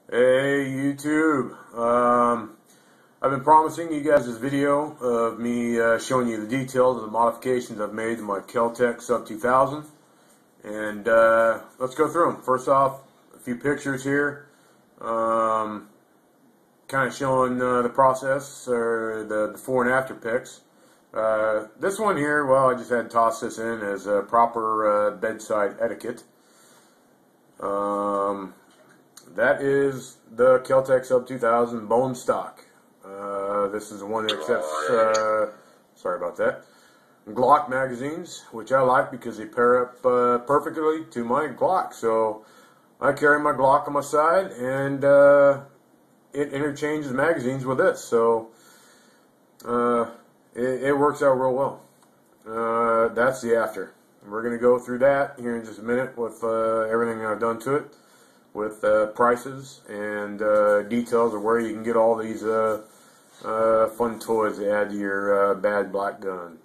Hey YouTube, I've been promising you guys this video of me showing you the details of the modifications I've made to my Kel Tec Sub 2000, and let's go through them. First off, a few pictures here, kind of showing the process, or the before and after pics. This one here, well, I just had to toss this in as a proper bedside etiquette. That is the Kel Tec Sub 2000 bone stock. This is the one that accepts, sorry about that, Glock magazines, which I like because they pair up perfectly to my Glock. So I carry my Glock on my side, and it interchanges magazines with this. So it works out real well. That's the after. We're going to go through that here in just a minute with everything I've done to it, with prices and details of where you can get all these fun toys to add to your bad black gun.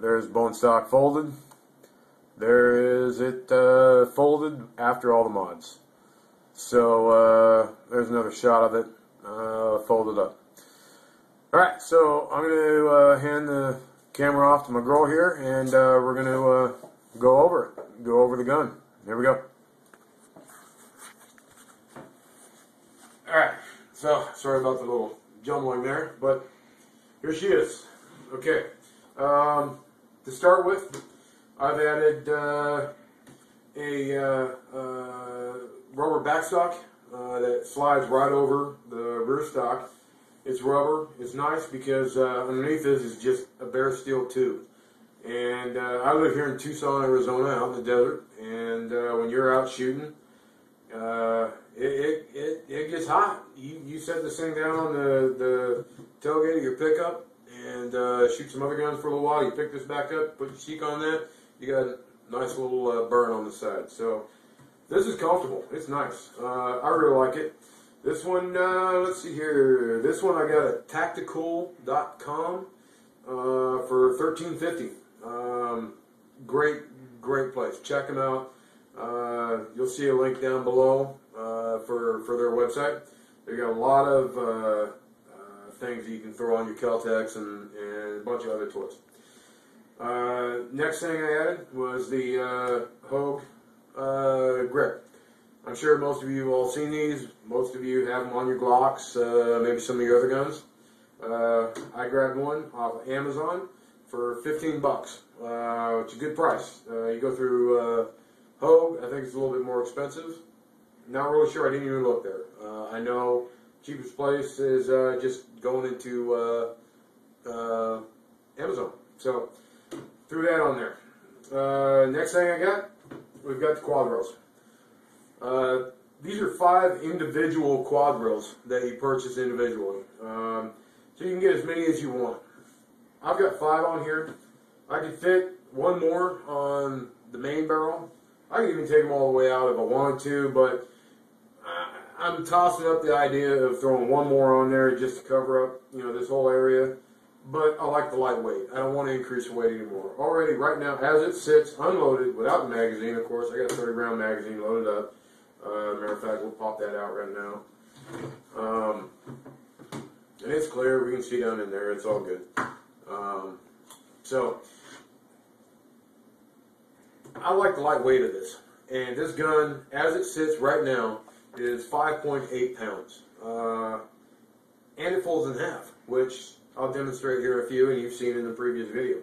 There's bone stock folded. There is it folded after all the mods. So there's another shot of it folded up. Alright, so I'm going to hand the camera off to my girl here, and we're going to go over it. Go over the gun. Here we go. Alright, so sorry about the little jumbling there, but here she is. Okay, to start with, I've added a rubber backstock that slides right over the rear stock. It's rubber. It's nice because underneath this is just a bare steel tube. And I live here in Tucson, Arizona, out in the desert, and when you're out shooting, it gets hot. You set this thing down on the tailgate of your pickup and shoot some other guns for a little while. You pick this back up, put your cheek on that, you got a nice little burn on the side. So this is comfortable. It's nice. I really like it. This one, let's see here. This one I got at tactical.com for $13.50. Great place. Check them out. You'll see a link down below for their website. They got a lot of things that you can throw on your Kel Tecs and a bunch of other toys. Next thing I added was the Hogue grip. I'm sure most of you have all seen these. Most of you have them on your Glocks, maybe some of your other guns. I grabbed one off of Amazon for 15 bucks, which is a good price. You go through Hogue, I think it's a little bit more expensive. Not really sure, I didn't even look there. I know cheapest place is just going into Amazon. So, threw that on there. Next thing I got, we've got the quad rails. These are 5 individual quad rails that you purchase individually. So you can get as many as you want. I've got 5 on here. I can fit one more on the main barrel. I can even take them all the way out if I wanted to, but I'm tossing up the idea of throwing one more on there just to cover up, this whole area. But I like the lightweight. I don't want to increase the weight anymore. Already, right now, as it sits, unloaded, without the magazine, of course, I got a 30-round magazine loaded up. Matter of fact, we'll pop that out right now. And it's clear. We can see down in there. It's all good. So, I like the lightweight of this. And this gun, as it sits right now, is 5.8 pounds. And it folds in half, which I'll demonstrate here a few, and you've seen in the previous video.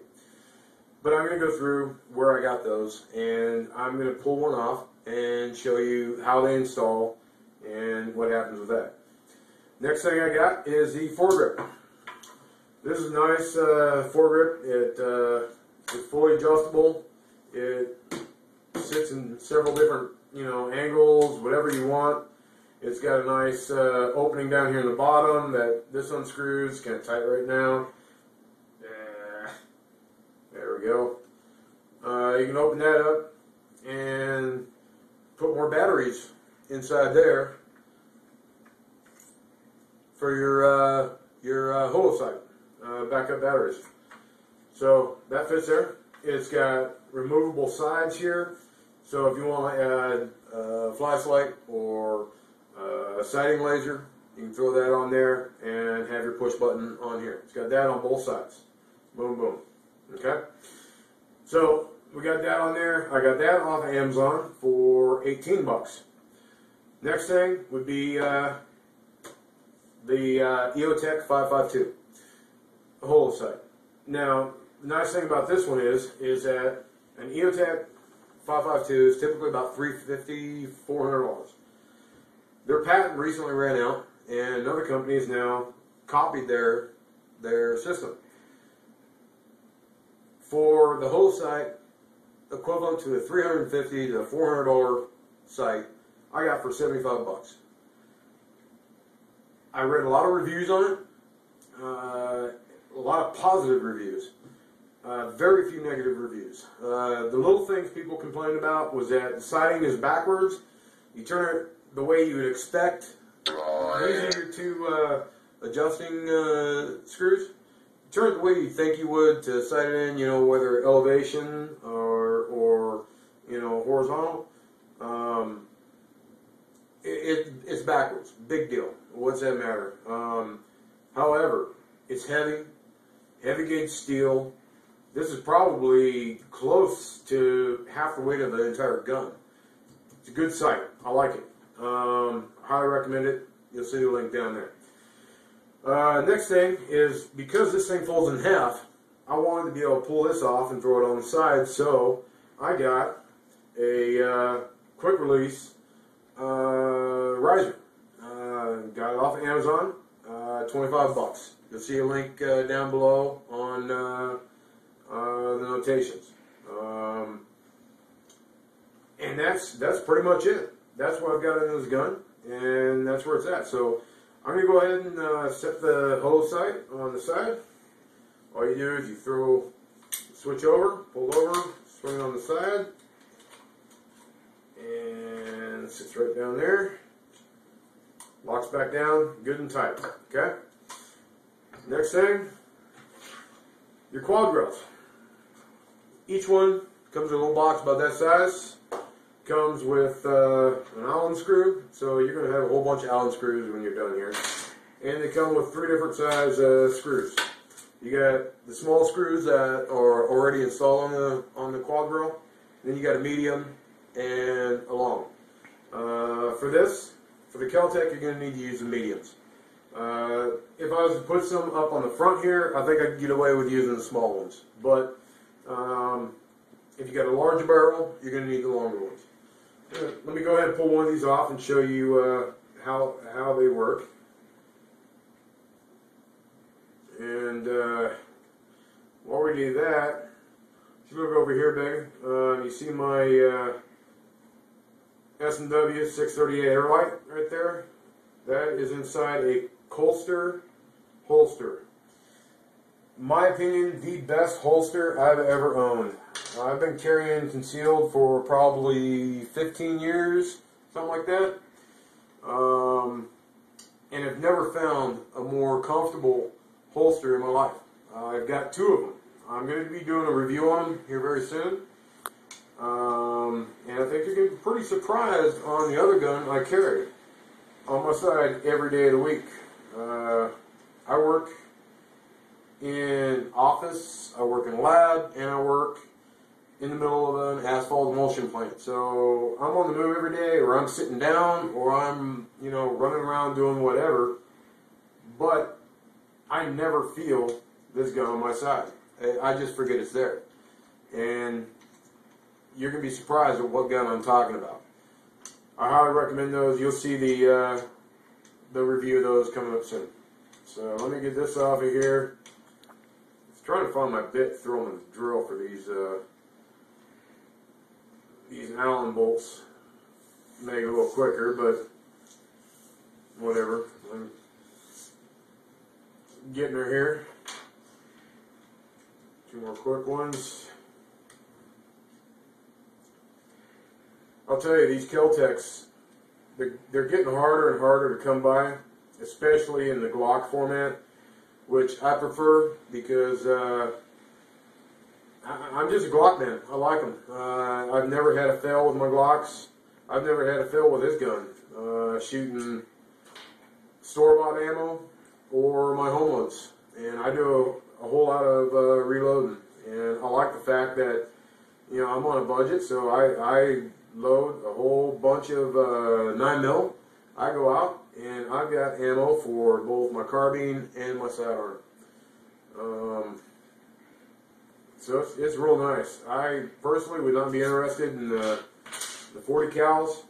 But I'm going to go through where I got those, and I'm going to pull one off and show you how they install and what happens with that. Next thing I got is the foregrip. This is a nice foregrip. It's fully adjustable. It sits in several different angles, whatever you want. It's got a nice opening down here in the bottom that this unscrews. Kind of tight right now. There we go. You can open that up and put more batteries inside there for your holo sight, backup batteries. So that fits there. It's got removable sides here, so if you want to add a flashlight or sighting laser. You can throw that on there and have your push button on here. It's got that on both sides. Boom, boom. Okay? So, we got that on there. I got that off of Amazon for 18 bucks. Next thing would be the Kel Tec 552. The holo sight. Now, the nice thing about this one is that an Kel Tec 552 is typically about $350, $400. Their patent recently ran out, and another company has now copied their system. For the holo sight, equivalent to a $350 to $400 sight, I got for 75 bucks. I read a lot of reviews on it, a lot of positive reviews, very few negative reviews. The little things people complained about was that the sighting is backwards. You turn it the way you would expect. These are your two adjusting screws. Turn it the way you think you would to sight it in, you know, whether elevation or you know, horizontal. It's backwards. Big deal. What's that matter? However, it's heavy gauge steel. This is probably close to half the weight of the entire gun. It's a good sight. I like it. Highly recommend it. You'll see the link down there. Next thing is, because this thing folds in half, I wanted to be able to pull this off and throw it on the side, so I got a quick release riser. Got it off of Amazon, 25 bucks. You'll see a link down below on the notations. And that's pretty much it. That's what I've got in this gun, and that's where it's at. So I'm going to go ahead and set the holo sight on the side. All you do is you switch over, pull over, swing it on the side, and it sits right down there. Locks back down, good and tight. Okay? Next thing, your quad rails. Each one comes in a little box about that size. Comes with an Allen screw, so you're going to have a whole bunch of Allen screws when you're done here. And they come with 3 different size screws. You got the small screws that are already installed on the quad rail. Then you got a medium and a long. For the Kel Tec, you're going to need to use the mediums. If I was to put some up on the front here, I think I could get away with using the small ones. But if you got a larger barrel, you're going to need the longer ones. Let me go ahead and pull one of these off and show you how they work. And while we do that, if you look over here, baby, you see my S&W 638 airlight right there? That is inside a Colster holster. In my opinion, the best holster I've ever owned. I've been carrying concealed for probably 15 years, something like that. And I've never found a more comfortable holster in my life. I've got 2 of them. I'm going to be doing a review on them here very soon. And I think you're going to be pretty surprised on the other gun I carry on my side every day of the week. I work in office, I work in a lab, and I work in the middle of an asphalt emulsion plant. So I'm on the move every day, or I'm sitting down, or I'm, you know, running around doing whatever. But I never feel this gun on my side. I just forget it's there. And you're going to be surprised at what gun I'm talking about. I highly recommend those. You'll see the review of those coming up soon. So let me get this off of here. I'm trying to find my bit throwing the drill for these Allen bolts. Make it a little quicker, but whatever. I'm getting her here. 2 more quick ones. I'll tell you, these Kel Tecs, they're getting harder and harder to come by, especially in the Glock format, which I prefer because I'm just a Glock man. I like them. I've never had a fail with my Glocks. I've never had a fail with this gun. Shooting store-bought ammo or my home loads. And I do a whole lot of reloading. And I like the fact that, you know, I'm on a budget, so I load a whole bunch of 9mm. I go out and I've got ammo for both my carbine and my sidearm. So it's real nice. I personally would not be interested in the 40 cals.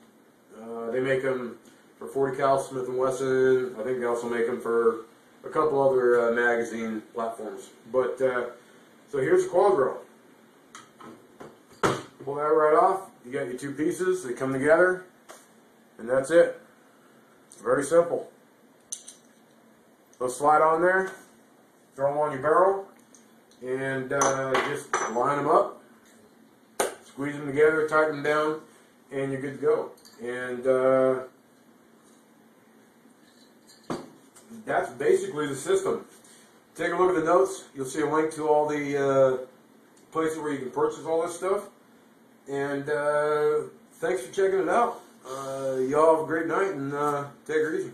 They make them for 40 cal Smith & Wesson. I think they also make them for a couple other magazine platforms. But so here's the quad rail. Pull that right off. You got your two pieces. They come together, and that's it. Very simple. They'll slide on there. Throw them on your barrel, and just line them up. Squeeze them together, tighten them down, and you're good to go. And that's basically the system. Take a look at the notes. You'll see a link to all the places where you can purchase all this stuff. And thanks for checking it out. Y'all have a great night, and take it easy.